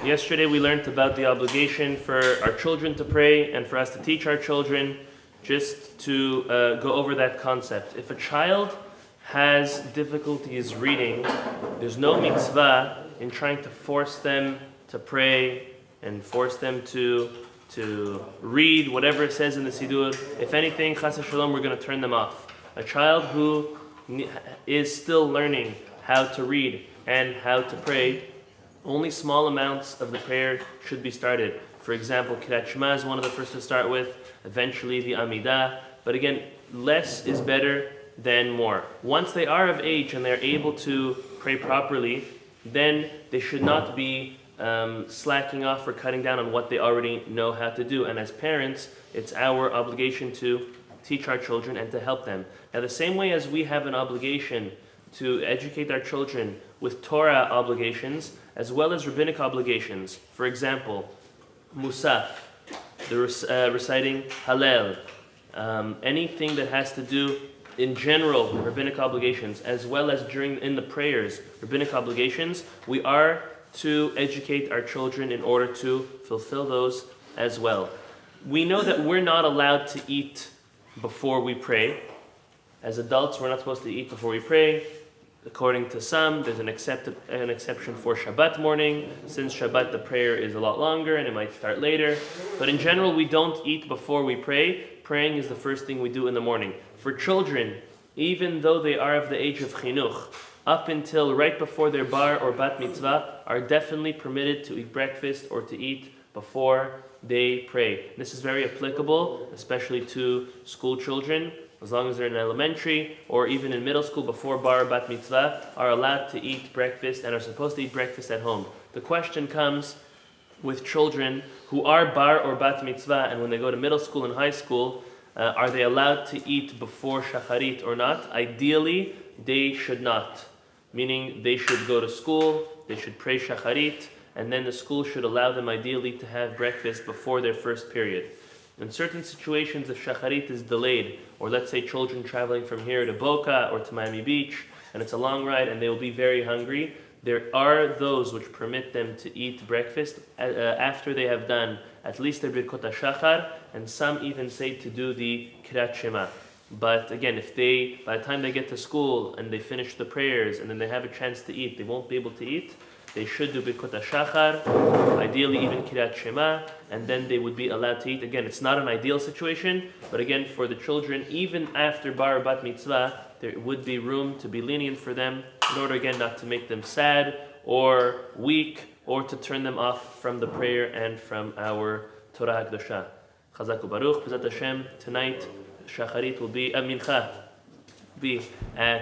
Yesterday we learned about the obligation for our children to pray and for us to teach our children. Just to go over that concept. If a child has difficulties reading, there's no mitzvah in trying to force them to pray and force them to read whatever it says in the Siddur. If anything, chas v'shalom, we're going to turn them off. A child who is still learning how to read and how to pray, only small amounts of the prayer should be started. For example, Kirat Shema is one of the first to start with, eventually the Amidah. But again, less is better than more. Once they are of age and they're able to pray properly, then they should not be slacking off or cutting down on what they already know how to do. And as parents, it's our obligation to teach our children and to help them. Now, the same way as we have an obligation to educate our children with Torah obligations, as well as rabbinic obligations. For example, Musaf, the reciting Hallel, anything that has to do in general rabbinic obligations, as well as in the prayers, rabbinic obligations, we are to educate our children in order to fulfill those as well. We know that we're not allowed to eat before we pray. As adults, we're not supposed to eat before we pray. According to some, there's an exception for Shabbat morning. Since Shabbat, the prayer is a lot longer and it might start later. But in general, we don't eat before we pray. Praying is the first thing we do in the morning. For children, even though they are of the age of chinuch, up until right before their bar or bat mitzvah, are definitely permitted to eat breakfast or to eat before they pray. This is very applicable, especially to school children. As long as they're in elementary or even in middle school before bar or bat mitzvah, are allowed to eat breakfast and are supposed to eat breakfast at home. The question comes with children who are bar or bat mitzvah, and when they go to middle school and high school, are they allowed to eat before shacharit or not? Ideally, they should not. Meaning they should go to school, they should pray shacharit, and then the school should allow them ideally to have breakfast before their first period. In certain situations, if shacharit is delayed, or let's say children traveling from here to Boca or to Miami Beach, and it's a long ride and they will be very hungry, there are those which permit them to eat breakfast after they have done at least their Birkot HaShachar, and some even say to do the Kirat Shema. But again, if by the time they get to school and they finish the prayers and then they have a chance to eat, they won't be able to eat. They should do Birkot HaShachar, ideally even Kirat Shema, and then they would be allowed to eat. Again, it's not an ideal situation, but again, for the children, even after Bar Bat Mitzvah, there would be room to be lenient for them, in order again not to make them sad or weak, or to turn them off from the prayer and from our Torah HaKdosha. Chazak u'Baruch, B'ezrat Hashem, tonight, Shacharit will be, Mincha, be at